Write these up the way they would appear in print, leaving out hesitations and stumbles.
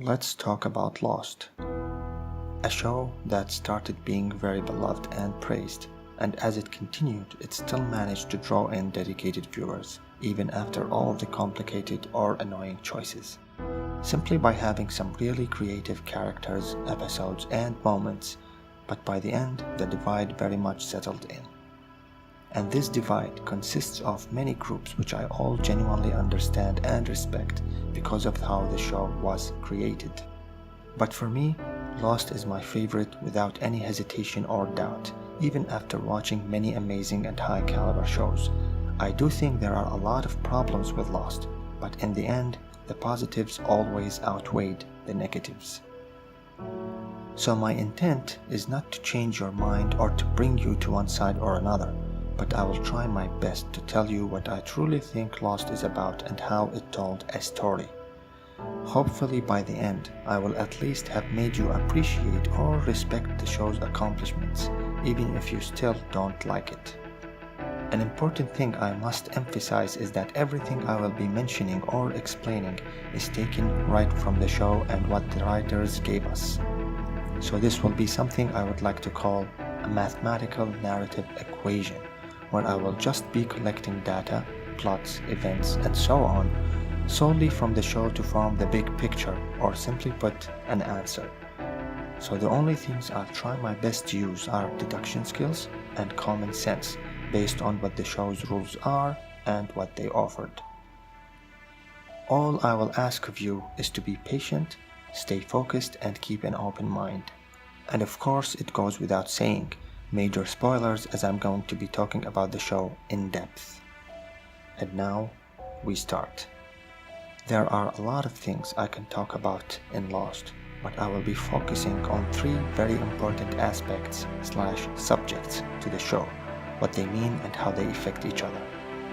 let's talk about Lost, a show that started being very beloved and praised, and as it continued, it still managed to draw in dedicated viewers, even after all the complicated or annoying choices, simply by having some really creative characters, episodes, and moments, but by the end, the divide very much settled in. And this divide consists of many groups which I all genuinely understand and respect because of how the show was created. But for me, Lost is my favorite without any hesitation or doubt, even after watching many amazing and high caliber shows. I do think there are a lot of problems with Lost, but in the end, the positives always outweighed the negatives. So my intent is not to change your mind or to bring you to one side or another, but I will try my best to tell you what I truly think Lost is about and how it told a story. Hopefully by the end, I will at least have made you appreciate or respect the show's accomplishments, even if you still don't like it. An important thing I must emphasize is that everything I will be mentioning or explaining is taken right from the show and what the writers gave us. So this will be something I would like to call a mathematical narrative equation, where I will just be collecting data, plots, events, and so on, solely from the show to form the big picture, or simply put, an answer. So the only things I'll try my best to use are deduction skills and common sense, based on what the show's rules are and what they offered. All I will ask of you is to be patient, stay focused, and keep an open mind. And of course, it goes without saying, major spoilers, as I'm going to be talking about the show in depth. And now, we start. There are a lot of things I can talk about in Lost, but I will be focusing on 3 very important aspects / subjects to the show, what they mean and how they affect each other,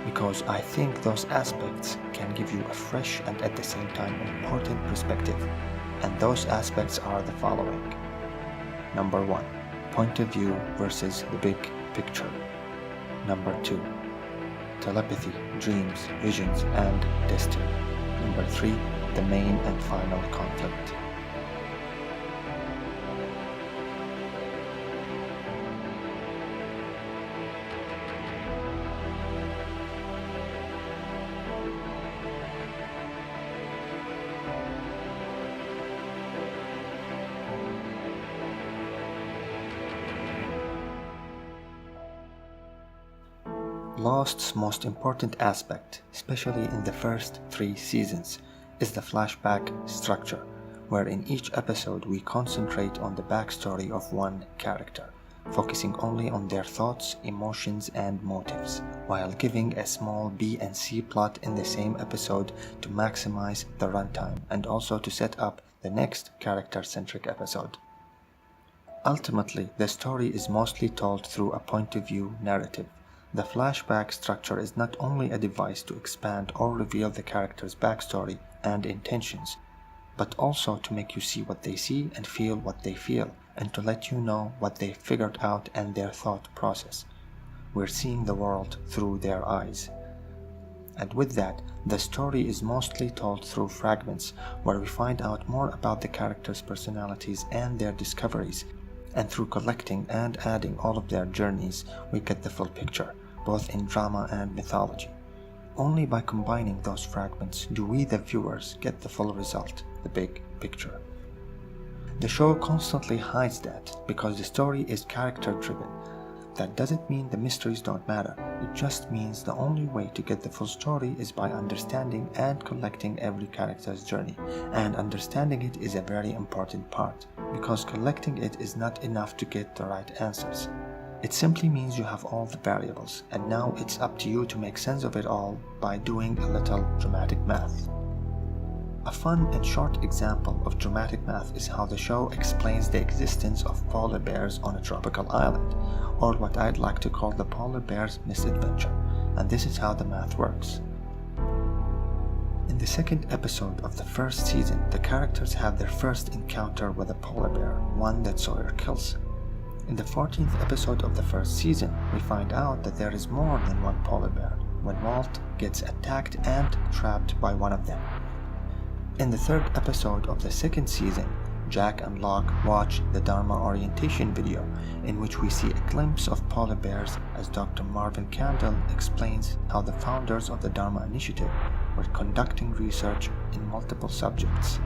because I think those aspects can give you a fresh and at the same time important perspective, and those aspects are the following. Number 1. Point of view versus the big picture. Number 2. Telepathy, dreams, visions, and destiny. Number 3. The main and final conflict. Lost's most important aspect, especially in the first 3 seasons, is the flashback structure, where in each episode we concentrate on the backstory of one character, focusing only on their thoughts, emotions, and motives, while giving a small B and C plot in the same episode to maximize the runtime and also to set up the next character-centric episode. Ultimately, the story is mostly told through a point-of-view narrative. The flashback structure is not only a device to expand or reveal the character's backstory and intentions, but also to make you see what they see and feel what they feel, and to let you know what they figured out and their thought process. We're seeing the world through their eyes. And with that, the story is mostly told through fragments, where we find out more about the characters' personalities and their discoveries, and through collecting and adding all of their journeys, we get the full picture, both in drama and mythology. Only by combining those fragments do we, the viewers, get the full result, the big picture. The show constantly hides that because the story is character-driven. That doesn't mean the mysteries don't matter, it just means the only way to get the full story is by understanding and collecting every character's journey, and understanding it is a very important part, because collecting it is not enough to get the right answers. It simply means you have all the variables, and now it's up to you to make sense of it all by doing a little dramatic math. A fun and short example of dramatic math is how the show explains the existence of polar bears on a tropical island, or what I'd like to call the polar bear's misadventure, and this is how the math works. In the second episode of the first season, the characters have their first encounter with a polar bear, one that Sawyer kills. In the 14th episode of the first season, we find out that there is more than one polar bear, when Walt gets attacked and trapped by one of them. In the third episode of the second season, Jack and Locke watch the Dharma orientation video, in which we see a glimpse of polar bears as Dr. Marvin Candle explains how the founders of the Dharma Initiative were conducting research in multiple subjects,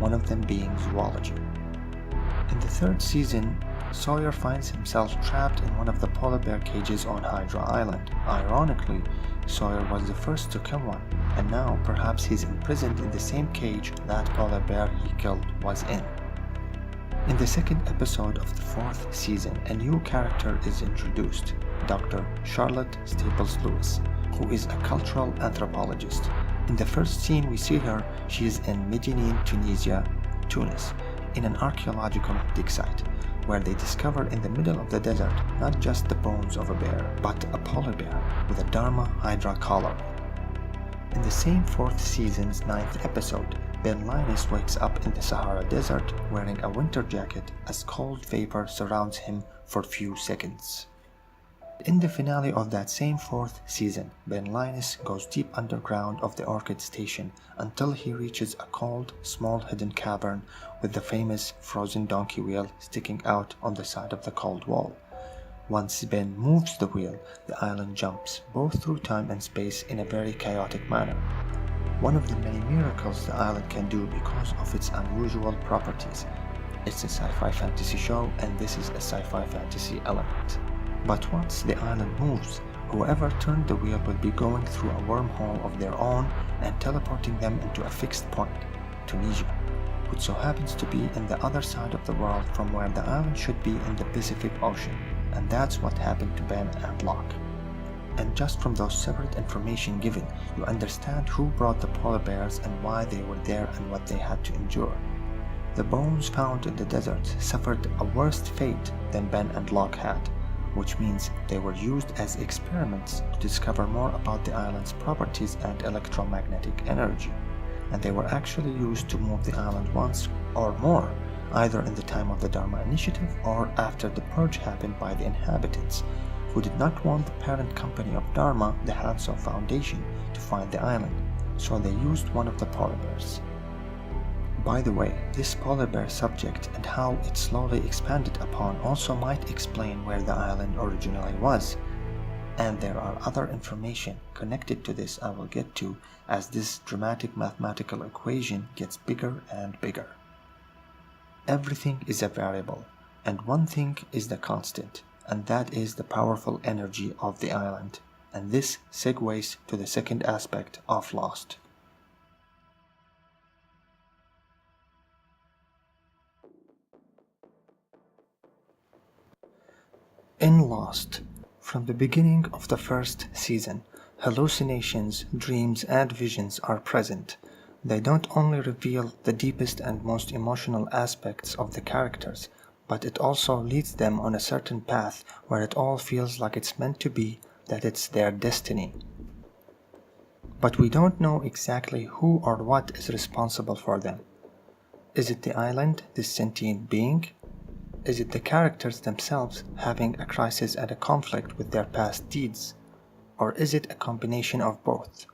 one of them being zoology. In the third season, Sawyer finds himself trapped in one of the polar bear cages on Hydra Island. Ironically, Sawyer was the first to kill one, and now perhaps he's imprisoned in the same cage that polar bear he killed was in. In the second episode of the fourth season, a new character is introduced, Dr. Charlotte Staples Lewis, who is a cultural anthropologist. In the first scene we see her, she is in Medellin, Tunisia, Tunis, in an archaeological dig site, where they discover in the middle of the desert not just the bones of a bear, but a polar bear with a Dharma Hydra collar. In the same fourth season's ninth episode, Ben Linus wakes up in the Sahara Desert wearing a winter jacket as cold vapor surrounds him for a few seconds. In the finale of that same fourth season, Ben Linus goes deep underground of the Orchid Station until he reaches a cold, small hidden cavern with the famous frozen donkey wheel sticking out on the side of the cold wall. Once Ben moves the wheel, the island jumps both through time and space in a very chaotic manner. One of the many miracles the island can do because of its unusual properties. It's a sci-fi fantasy show, and this is a sci-fi fantasy element. But once the island moves, whoever turned the wheel will be going through a wormhole of their own and teleporting them into a fixed point, Tunisia, which so happens to be in the other side of the world from where the island should be in the Pacific Ocean, and that's what happened to Ben and Locke. And just from those separate information given, you understand who brought the polar bears and why they were there and what they had to endure. The bones found in the desert suffered a worse fate than Ben and Locke had, which means they were used as experiments to discover more about the island's properties and electromagnetic energy, and they were actually used to move the island once or more, either in the time of the Dharma Initiative or after the purge happened by the inhabitants, who did not want the parent company of Dharma, the Hanso Foundation, to find the island, so they used one of the polar bears. By the way, this polar bear subject and how it slowly expanded upon also might explain where the island originally was, and there are other information connected to this I will get to as this dramatic mathematical equation gets bigger and bigger. Everything is a variable, and one thing is the constant, and that is the powerful energy of the island, and this segues to the second aspect of Lost. In Lost, from the beginning of the first season, hallucinations, dreams, and visions are present. They don't only reveal the deepest and most emotional aspects of the characters, but it also leads them on a certain path where it all feels like it's meant to be, that it's their destiny. But we don't know exactly who or what is responsible for them. Is it the island, this sentient being? Is it the characters themselves having a crisis and a conflict with their past deeds? Or is it a combination of both?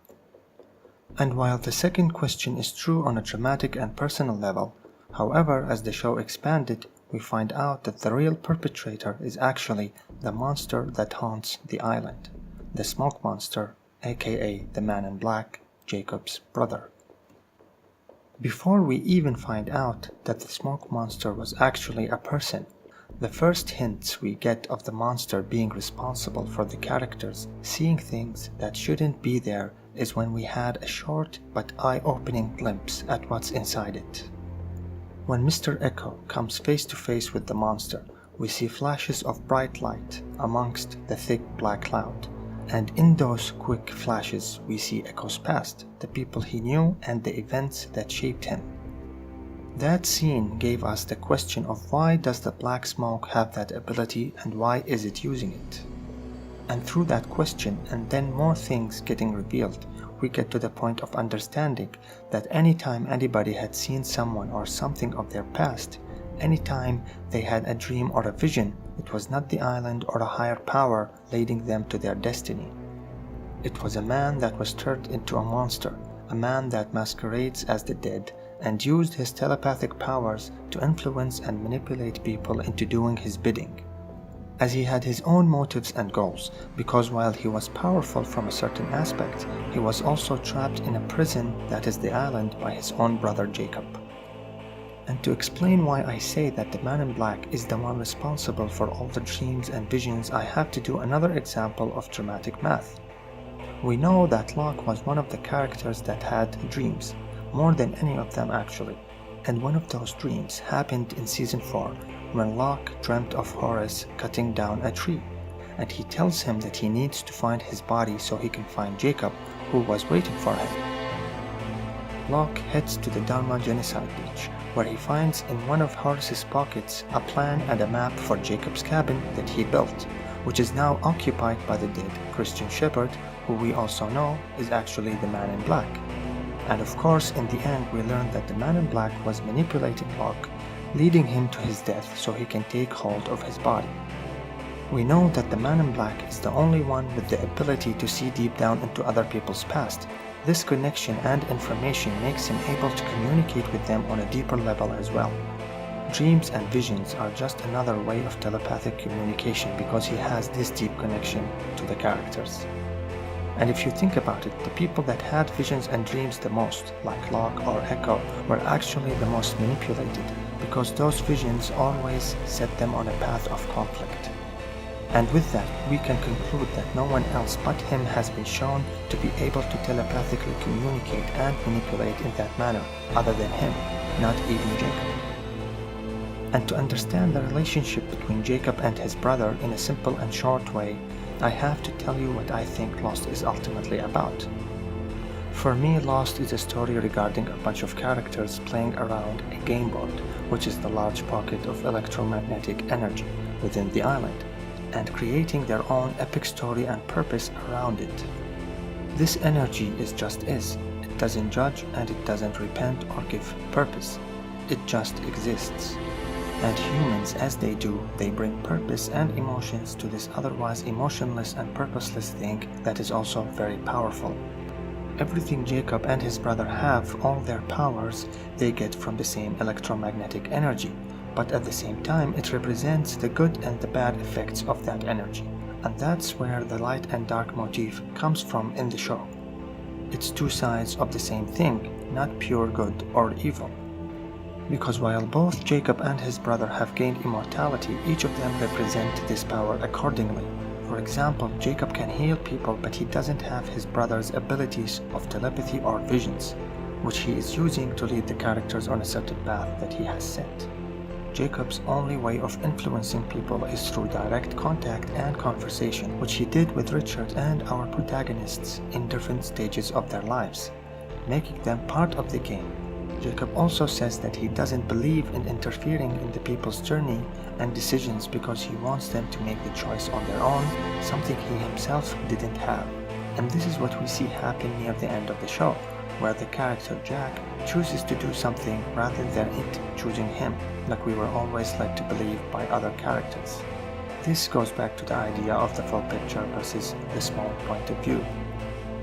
And while the second question is true on a dramatic and personal level, however, as the show expanded, we find out that the real perpetrator is actually the monster that haunts the island, the smoke monster, aka the man in black, Jacob's brother. Before we even find out that the smoke monster was actually a person, the first hints we get of the monster being responsible for the characters seeing things that shouldn't be there is when we had a short but eye-opening glimpse at what's inside it. When Mr. Echo comes face to face with the monster, we see flashes of bright light amongst the thick black cloud, and in those quick flashes we see Echo's past, the people he knew and the events that shaped him. That scene gave us the question of why does the black smoke have that ability and why is it using it? And through that question and then more things getting revealed, we get to the point of understanding that anytime anybody had seen someone or something of their past, anytime they had a dream or a vision, it was not the island or a higher power leading them to their destiny. It was a man that was turned into a monster, a man that masquerades as the dead, and used his telepathic powers to influence and manipulate people into doing his bidding, as he had his own motives and goals, because while he was powerful from a certain aspect, he was also trapped in a prison that is the island by his own brother Jacob. And to explain why I say that the man in black is the one responsible for all the dreams and visions, I have to do another example of dramatic math. We know that Locke was one of the characters that had dreams, more than any of them actually, and one of those dreams happened in season 4 when Locke dreamt of Horace cutting down a tree, and he tells him that he needs to find his body so he can find Jacob, who was waiting for him. Locke heads to the Dharma Genocide Beach, where he finds in one of Horace's pockets a plan and a map for Jacob's cabin that he built, which is now occupied by the dead Christian Shepherd, who we also know is actually the man in black. And of course, in the end, we learn that the man in black was manipulating Locke, leading him to his death so he can take hold of his body. We know that the man in black is the only one with the ability to see deep down into other people's past. This connection and information makes him able to communicate with them on a deeper level as well. Dreams and visions are just another way of telepathic communication because he has this deep connection to the characters. And if you think about it, the people that had visions and dreams the most, like Locke or Echo, were actually the most manipulated, because those visions always set them on a path of conflict. And with that, we can conclude that no one else but him has been shown to be able to telepathically communicate and manipulate in that manner, other than him, not even Jacob. And to understand the relationship between Jacob and his brother in a simple and short way, I have to tell you what I think Lost is ultimately about. For me, Lost is a story regarding a bunch of characters playing around a game board, which is the large pocket of electromagnetic energy within the island, and creating their own epic story and purpose around it. This energy is just is. It doesn't judge and it doesn't repent or give purpose. It just exists. And humans, as they do, they bring purpose and emotions to this otherwise emotionless and purposeless thing that is also very powerful. Everything Jacob and his brother have, all their powers, they get from the same electromagnetic energy, but at the same time it represents the good and the bad effects of that energy. And that's where the light and dark motif comes from in the show. It's two sides of the same thing, not pure good or evil. Because while both Jacob and his brother have gained immortality, each of them represent this power accordingly. For example, Jacob can heal people, but he doesn't have his brother's abilities of telepathy or visions, which he is using to lead the characters on a certain path that he has set. Jacob's only way of influencing people is through direct contact and conversation, which he did with Richard and our protagonists in different stages of their lives, making them part of the game. Jacob also says that he doesn't believe in interfering in the people's journey and decisions because he wants them to make the choice on their own, something he himself didn't have. And this is what we see happen near the end of the show, where the character Jack chooses to do something rather than it choosing him, like we were always led to believe by other characters. This goes back to the idea of the full picture versus the small point of view.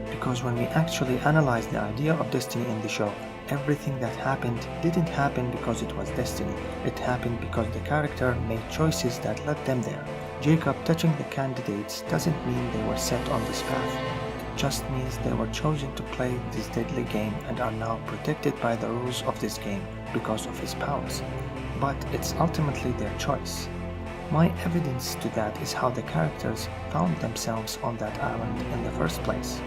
Because when we actually analyze the idea of destiny in the show, everything that happened didn't happen because it was destiny. It happened because the character made choices that led them there. Jacob touching the candidates doesn't mean they were set on this path. It just means they were chosen to play this deadly game and are now protected by the rules of this game because of his powers. But it's ultimately their choice. My evidence to that is how the characters found themselves on that island in the first place.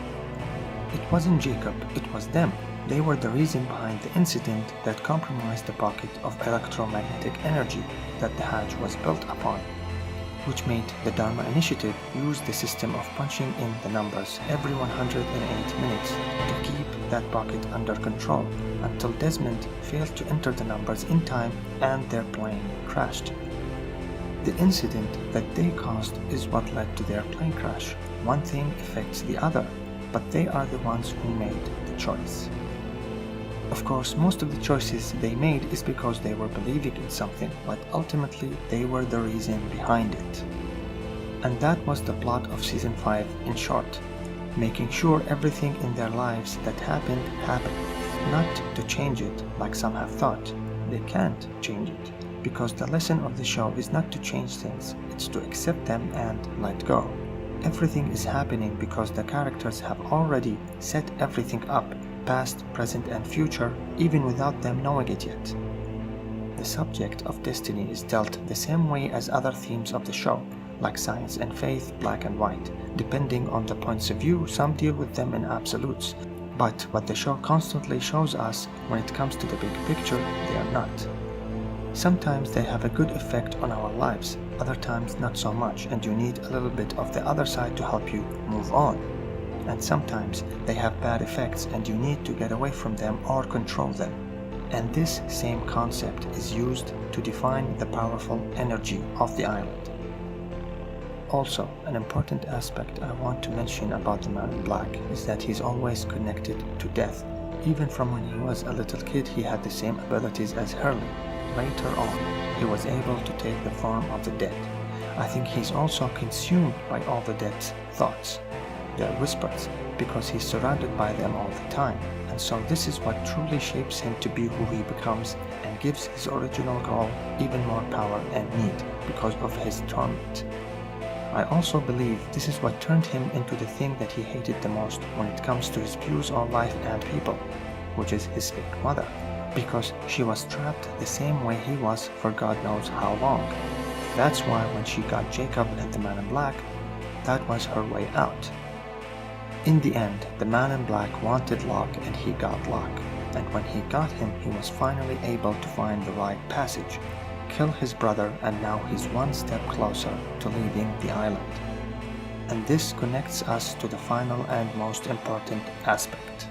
It wasn't Jacob, it was them. They were the reason behind the incident that compromised the pocket of electromagnetic energy that the hatch was built upon, which made the Dharma Initiative use the system of punching in the numbers every 108 minutes to keep that pocket under control until Desmond failed to enter the numbers in time and their plane crashed. The incident that they caused is what led to their plane crash. One thing affects the other, but they are the ones who made the choice. Of course, most of the choices they made is because they were believing in something, but ultimately they were the reason behind it. And that was the plot of Season 5 in short, making sure everything in their lives that happened, not to change it like some have thought. They can't change it, because the lesson of the show is not to change things, it's to accept them and let go. Everything is happening because the characters have already set everything up, past, present, and future, even without them knowing it yet. The subject of destiny is dealt the same way as other themes of the show, like science and faith, black and white. Depending on the points of view, some deal with them in absolutes. But what the show constantly shows us, when it comes to the big picture, they are not. Sometimes they have a good effect on our lives, other times not so much, and you need a little bit of the other side to help you move on. And sometimes they have bad effects and you need to get away from them or control them. And this same concept is used to define the powerful energy of the island. Also, an important aspect I want to mention about the Man in Black is that he's always connected to death. Even from when he was a little kid, he had the same abilities as Hurley. Later on, he was able to take the form of the dead. I think he's also consumed by all the dead's thoughts, their whispers, because he's surrounded by them all the time. And so this is what truly shapes him to be who he becomes and gives his original goal even more power and need because of his torment. I also believe this is what turned him into the thing that he hated the most when it comes to his views on life and people, which is his fake mother, because she was trapped the same way he was for God knows how long. That's why when she got Jacob and the Man in Black, that was her way out. In the end, the Man in Black wanted Locke and he got Locke, and when he got him, he was finally able to find the right passage, kill his brother, and now he's one step closer to leaving the island. And this connects us to the final and most important aspect.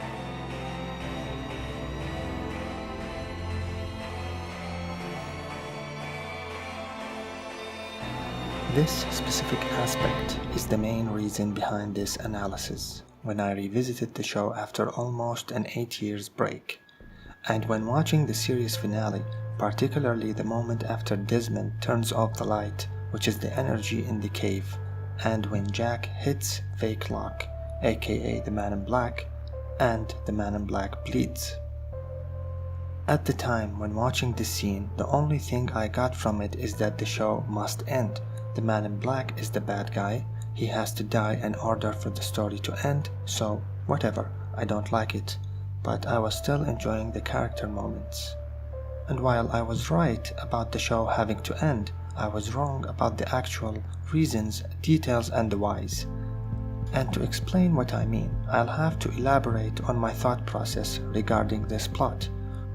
This specific aspect is the main reason behind this analysis when I revisited the show after almost an 8 years break. And when watching the series finale, particularly the moment after Desmond turns off the light, which is the energy in the cave, and when Jack hits fake Locke, aka the Man in Black, and the Man in Black bleeds. At the time when watching this scene, the only thing I got from it is that the show must end. The Man in Black is the bad guy, he has to die in order for the story to end, so whatever, I don't like it, but I was still enjoying the character moments. And while I was right about the show having to end, I was wrong about the actual reasons, details, and the whys. And to explain what I mean, I'll have to elaborate on my thought process regarding this plot,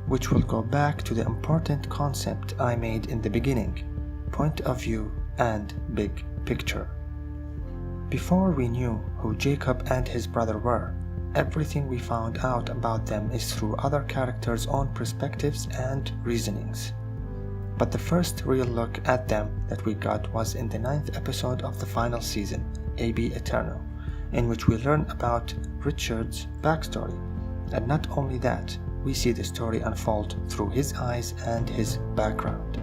which will go back to the important concept I made in the beginning: point of view and big picture. Before we knew who Jacob and his brother were, everything we found out about them is through other characters' own perspectives and reasonings. But the first real look at them that we got was in the 9th episode of the final season, AB Eterno, in which we learn about Richard's backstory. And not only that, we see the story unfold through his eyes and his background.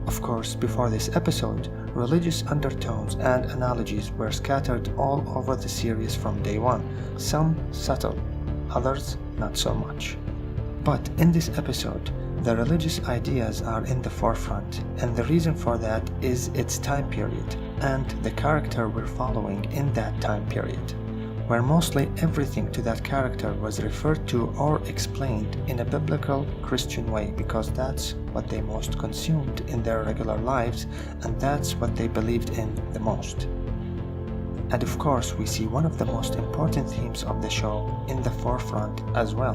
Of course, before this episode, religious undertones and analogies were scattered all over the series from day one, some subtle, others not so much. But in this episode, the religious ideas are in the forefront, and the reason for that is its time period and the character we're following in that time period, where mostly everything to that character was referred to or explained in a biblical Christian way, because that's what they most consumed in their regular lives and that's what they believed in the most. And of course, we see one of the most important themes of the show in the forefront as well,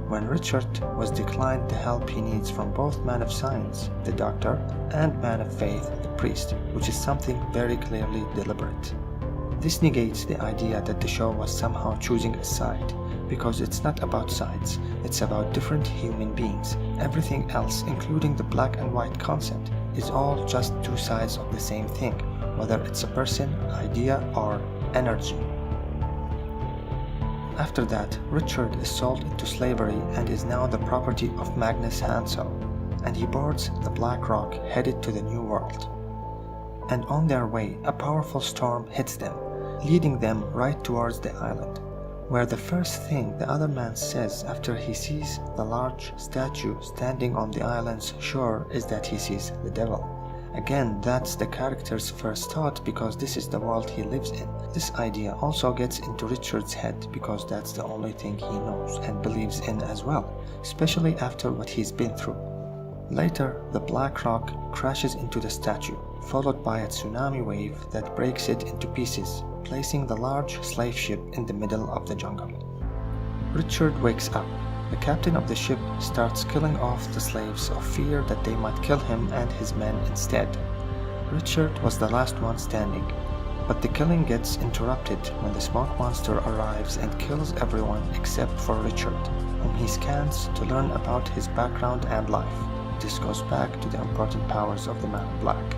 when Richard was declined the help he needs from both man of science, the doctor, and man of faith, the priest, which is something very clearly deliberate. This negates the idea that the show was somehow choosing a side, because it's not about sides, it's about different human beings. Everything else, including the black and white concept, is all just two sides of the same thing, whether it's a person, idea, or energy. After that, Richard is sold into slavery and is now the property of Magnus Hansel, and he boards the Black Rock headed to the New World. And on their way, a powerful storm hits them, leading them right towards the island. where the first thing the other man says after he sees the large statue standing on the island's shore is that he sees the devil. Again, that's the character's first thought because this is the world he lives in. This idea also gets into Richard's head because that's the only thing he knows and believes in as well, especially after what he's been through. Later, the black rock crashes into the statue, followed by a tsunami wave that breaks it into pieces, placing the large slave ship in the middle of the jungle. Richard wakes up. The captain of the ship starts killing off the slaves of fear that they might kill him and his men instead. Richard was the last one standing, but the killing gets interrupted when the smoke monster arrives and kills everyone except for Richard, whom he scans to learn about his background and life. This goes back to the important powers of the Man in Black.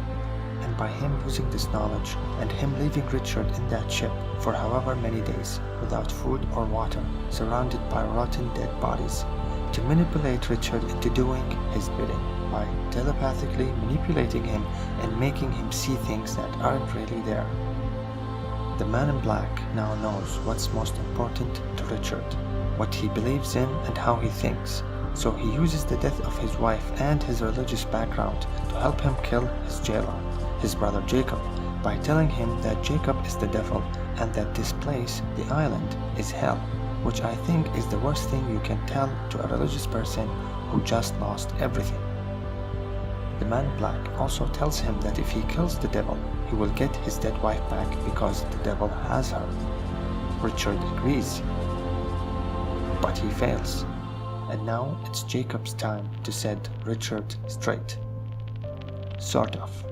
And by him using this knowledge and him leaving Richard in that ship for however many days without food or water, surrounded by rotten dead bodies, to manipulate Richard into doing his bidding by telepathically manipulating him and making him see things that aren't really there. The Man in Black now knows what's most important to Richard, what he believes in and how he thinks, so he uses the death of his wife and his religious background to help him kill his jailer, his brother Jacob, by telling him that Jacob is the devil and that this place, the island, is hell, which I think is the worst thing you can tell to a religious person who just lost everything. The Man in Black also tells him that if he kills the devil, he will get his dead wife back because the devil has her. Richard agrees, but he fails. And now it's Jacob's time to set Richard straight. Sort of.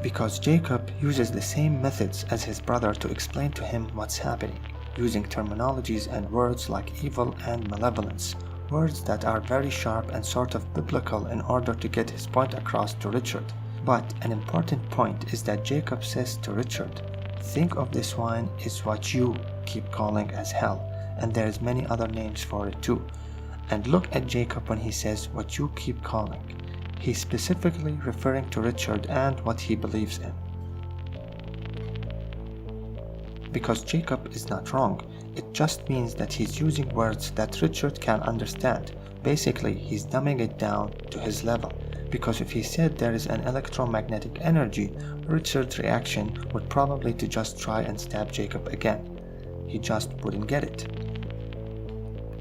Because Jacob uses the same methods as his brother to explain to him what's happening, using terminologies and words like evil and malevolence, words that are very sharp and sort of biblical in order to get his point across to Richard. But an important point is that Jacob says to Richard, think of this wine is what you keep calling as hell, and there's many other names for it too. And look at Jacob when he says what you keep calling. He's specifically referring to Richard and what he believes in. Because Jacob is not wrong, it just means that he's using words that Richard can understand. Basically, he's dumbing it down to his level. Because if he said there is an electromagnetic energy, Richard's reaction would probably to just try and stab Jacob again. He just wouldn't get it.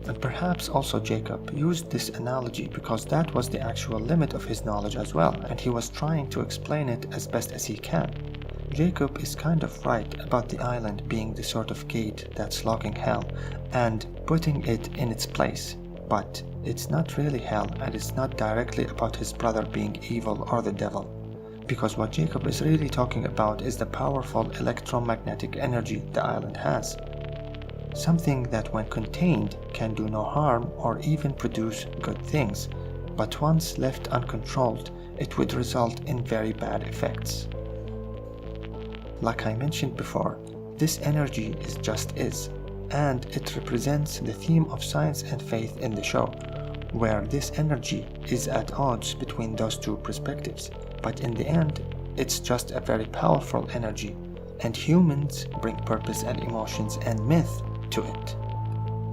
And perhaps also Jacob used this analogy because that was the actual limit of his knowledge as well, and he was trying to explain it as best as he can. Jacob is kind of right about the island being the sort of gate that's locking hell and putting it in its place, but it's not really hell and it's not directly about his brother being evil or the devil, because what Jacob is really talking about is the powerful electromagnetic energy the island has. Something that when contained can do no harm or even produce good things, but once left uncontrolled, it would result in very bad effects. Like I mentioned before, this energy is, and it represents the theme of science and faith in the show, where this energy is at odds between those two perspectives, but in the end, it's just a very powerful energy, and humans bring purpose and emotions and myth to it.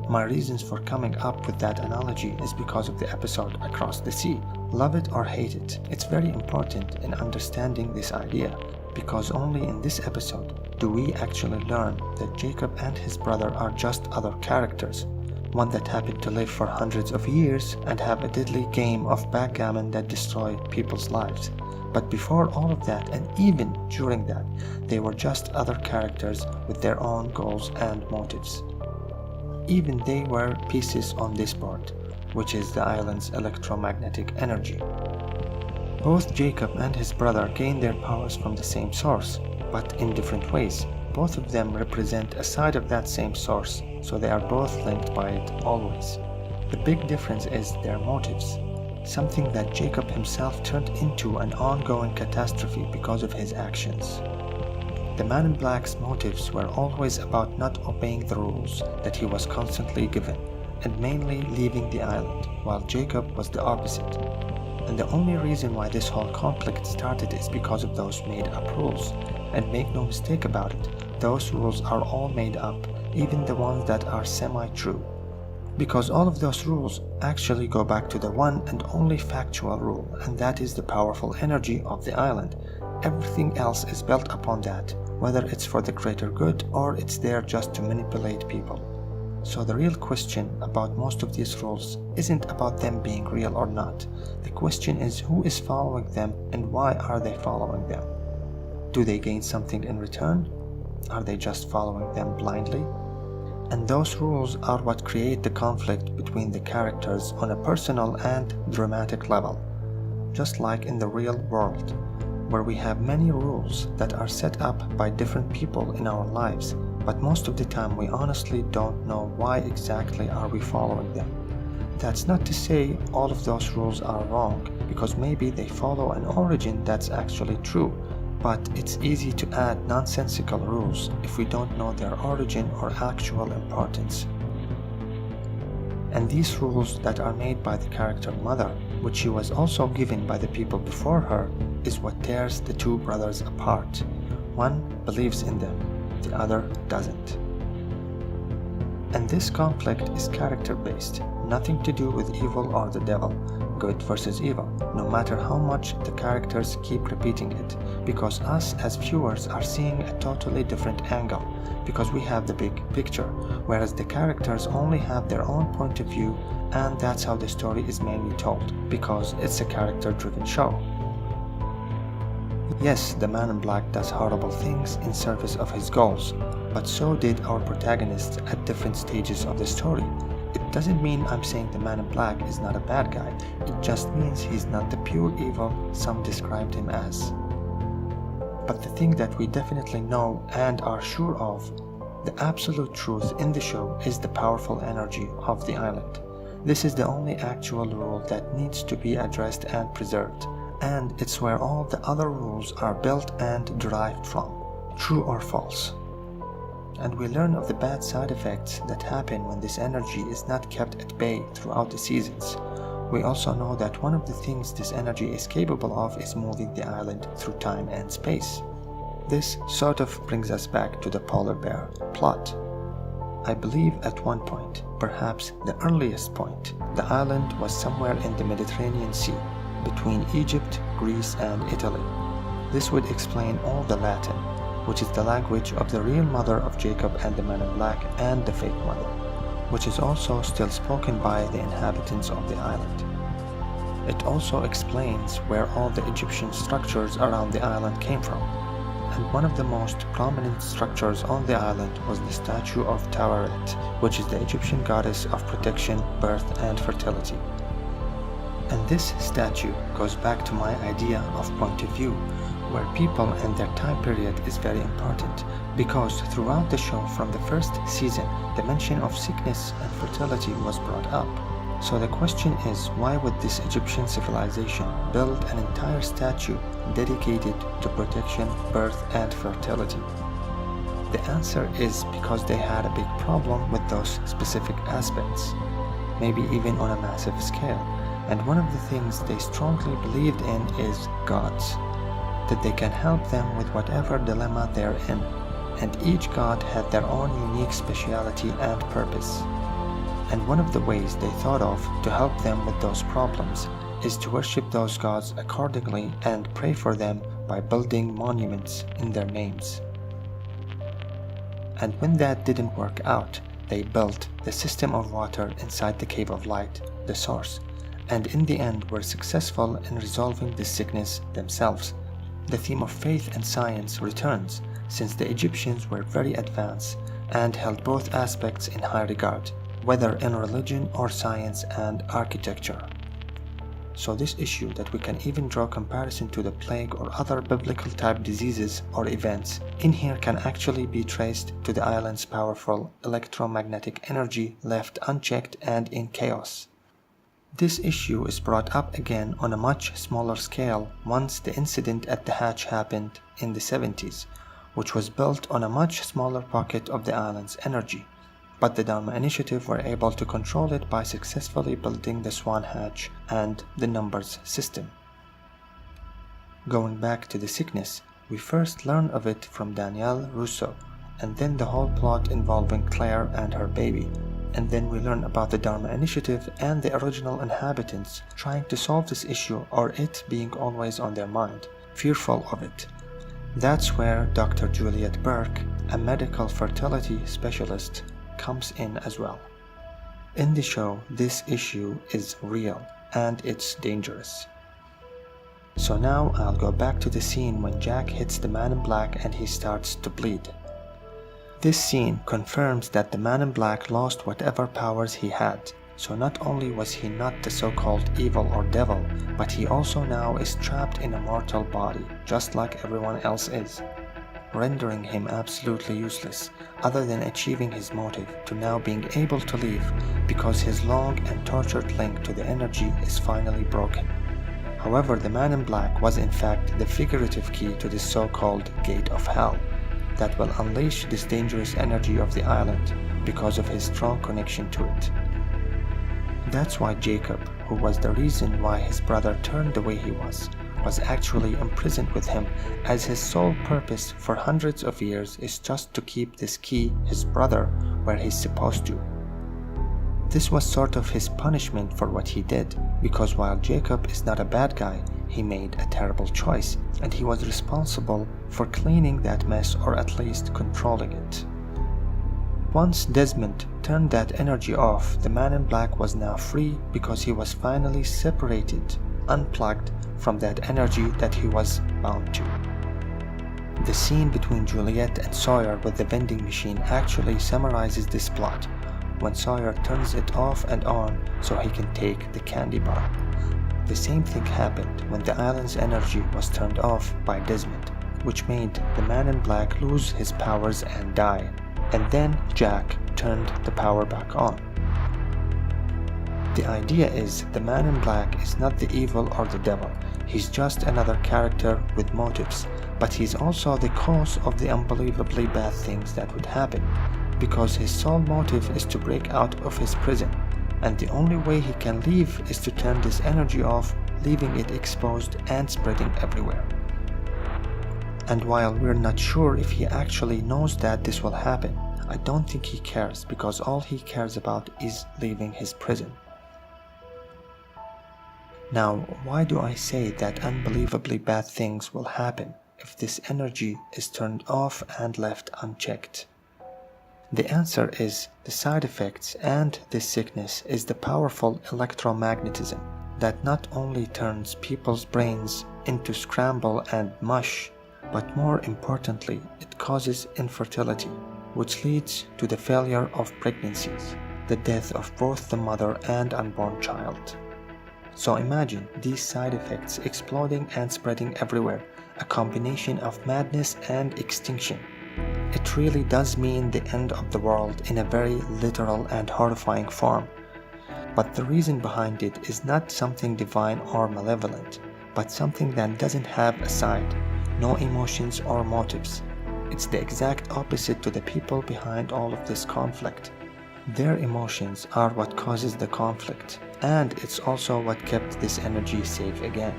My reasons for coming up with that analogy is because of the episode Across the Sea. Love it or hate it, it's very important in understanding this idea, because only in this episode do we actually learn that Jacob and his brother are just other characters, one that happened to live for hundreds of years and have a deadly game of backgammon that destroy people's lives. But before all of that, and even during that, they were just other characters with their own goals and motives. Even they were pieces on this board, which is the island's electromagnetic energy. Both Jacob and his brother gain their powers from the same source, but in different ways. Both of them represent a side of that same source, so they are both linked by it always. The big difference is their motives. Something that Jacob himself turned into an ongoing catastrophe because of his actions. The Man in Black's motives were always about not obeying the rules that he was constantly given, and mainly leaving the island, while Jacob was the opposite. And the only reason why this whole conflict started is because of those made-up rules. And make no mistake about it, those rules are all made up even the ones that are semi-true. Because all of those rules actually go back to the one and only factual rule, and that is the powerful energy of the island. Everything else is built upon that, whether it's for the greater good or it's there just to manipulate people. So the real question about most of these rules isn't about them being real or not. The question is who is following them and why are they following them? Do they gain something in return? Are they just following them blindly? And those rules are what create the conflict between the characters on a personal and dramatic level. Just like in the real world, where we have many rules that are set up by different people in our lives, but most of the time we honestly don't know why exactly are we following them. That's not to say all of those rules are wrong, because maybe they follow an origin that's actually true, but it's easy to add nonsensical rules if we don't know their origin or actual importance. And these rules that are made by the character mother, which she was also given by the people before her, is what tears the two brothers apart. One believes in them, the other doesn't. And this conflict is character-based, nothing to do with evil or the devil, good versus evil, no matter how much the characters keep repeating it, because us as viewers are seeing a totally different angle, because we have the big picture, whereas the characters only have their own point of view, and that's how the story is mainly told, because it's a character-driven show. Yes, the man in black does horrible things in service of his goals, but so did our protagonists at different stages of the story. It doesn't mean I'm saying the man in black is not a bad guy, it just means he's not the pure evil some described him as. But the thing that we definitely know and are sure of, the absolute truth in the show, is the powerful energy of the island. This is the only actual rule that needs to be addressed and preserved, and it's where all the other rules are built and derived from, true or false. And we learn of the bad side effects that happen when this energy is not kept at bay throughout the seasons. We also know that one of the things this energy is capable of is moving the island through time and space. This sort of brings us back to the polar bear plot. I believe at one point, perhaps the earliest point, the island was somewhere in the Mediterranean Sea, between Egypt, Greece, and Italy. This would explain all the Latin, which is the language of the real mother of Jacob and the man in black, and the fake mother, which is also still spoken by the inhabitants of the island. It also explains where all the Egyptian structures around the island came from, and one of the most prominent structures on the island was the statue of Taweret, which is the Egyptian goddess of protection, birth, and fertility. And this statue goes back to my idea of point of view, where people and their time period is very important, because throughout the show from the first season, the mention of sickness and fertility was brought up. So the question is, why would this Egyptian civilization build an entire statue dedicated to protection, birth, and fertility? The answer is because they had a big problem with those specific aspects, maybe even on a massive scale. And one of the things they strongly believed in is gods, that they can help them with whatever dilemma they're in, and each god had their own unique speciality and purpose. And one of the ways they thought of to help them with those problems is to worship those gods accordingly and pray for them by building monuments in their names. And when that didn't work out, they built the system of water inside the Cave of Light, the source, and in the end were successful in resolving the sickness themselves. The theme of faith and science returns, since the Egyptians were very advanced and held both aspects in high regard, whether in religion or science and architecture. So this issue that we can even draw comparison to the plague or other biblical type diseases or events in here can actually be traced to the island's powerful electromagnetic energy left unchecked and in chaos. This issue is brought up again on a much smaller scale once the incident at the hatch happened in the 70s, which was built on a much smaller pocket of the island's energy, but the Dharma Initiative were able to control it by successfully building the Swan Hatch and the numbers system. Going back to the sickness, we first learn of it from Danielle Rousseau, and then the whole plot involving Claire and her baby. And then we learn about the Dharma Initiative and the original inhabitants trying to solve this issue, or it being always on their mind, fearful of it. That's where Dr. Juliet Burke, a medical fertility specialist, comes in as well. In the show, this issue is real and it's dangerous. So now I'll go back to the scene when Jack hits the man in black and he starts to bleed. This scene confirms that the man in black lost whatever powers he had. So not only was he not the so-called evil or devil, but he also now is trapped in a mortal body, just like everyone else is, rendering him absolutely useless, other than achieving his motive to now being able to leave, because his long and tortured link to the energy is finally broken. However, the man in black was in fact the figurative key to this so-called gate of hell that will unleash this dangerous energy of the island because of his strong connection to it. That's why Jacob, who was the reason why his brother turned the way he was actually imprisoned with him, as his sole purpose for hundreds of years is just to keep this key, his brother, where he's supposed to. This was sort of his punishment for what he did, because while Jacob is not a bad guy, he made a terrible choice, and he was responsible for cleaning that mess, or at least controlling it. Once Desmond turned that energy off, the man in black was now free because he was finally separated, unplugged from that energy that he was bound to. The scene between Juliet and Sawyer with the vending machine actually summarizes this plot, when Sawyer turns it off and on so he can take the candy bar. The same thing happened when the island's energy was turned off by Desmond, which made the man in black lose his powers and die, and then Jack turned the power back on. The idea is the man in black is not the evil or the devil, he's just another character with motives, but he's also the cause of the unbelievably bad things that would happen, because his sole motive is to break out of his prison, and the only way he can leave is to turn this energy off, leaving it exposed and spreading everywhere. And while we're not sure if he actually knows that this will happen, I don't think he cares, because all he cares about is leaving his prison. Now, why do I say that unbelievably bad things will happen if this energy is turned off and left unchecked? The answer is the side effects, and this sickness is the powerful electromagnetism that not only turns people's brains into scramble and mush, but more importantly, it causes infertility, which leads to the failure of pregnancies, the death of both the mother and unborn child. So imagine these side effects exploding and spreading everywhere, a combination of madness and extinction. It really does mean the end of the world in a very literal and horrifying form. But the reason behind it is not something divine or malevolent, but something that doesn't have a side, no emotions or motives. It's the exact opposite to the people behind all of this conflict. Their emotions are what causes the conflict, and it's also what kept this energy safe again.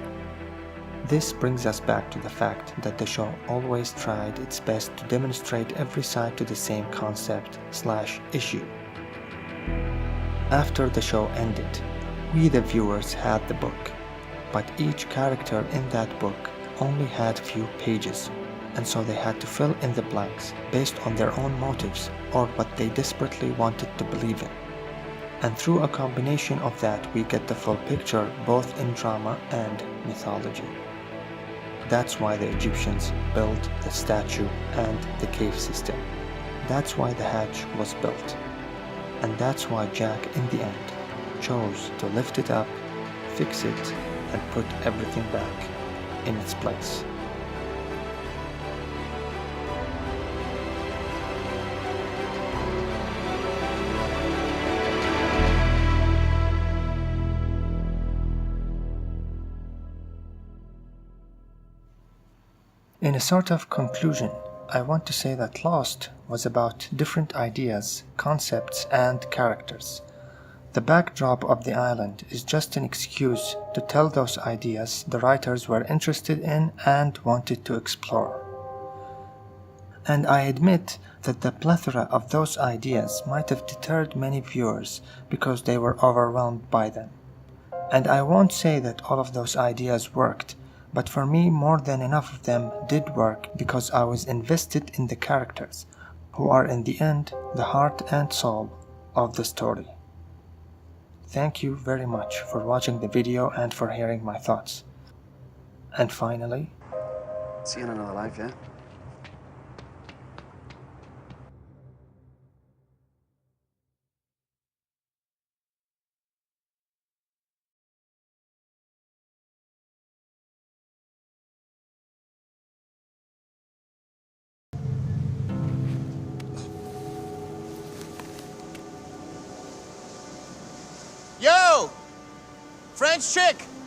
This brings us back to the fact that the show always tried its best to demonstrate every side to the same concept/issue. After the show ended, we the viewers had the book, but each character in that book only had few pages, and so they had to fill in the blanks based on their own motives or what they desperately wanted to believe in. And through a combination of that, we get the full picture both in drama and mythology. That's why the Egyptians built the statue and the cave system. That's why the hatch was built. And that's why Jack, in the end, chose to lift it up, fix it, and put everything back in its place. In a sort of conclusion, I want to say that Lost was about different ideas, concepts, and characters. The backdrop of the island is just an excuse to tell those ideas the writers were interested in and wanted to explore. And I admit that the plethora of those ideas might have deterred many viewers because they were overwhelmed by them. And I won't say that all of those ideas worked, but for me more than enough of them did work because I was invested in the characters, who are in the end the heart and soul of the story. Thank you very much for watching the video and for hearing my thoughts. And finally, see you in another life, yeah? Yo! French chick!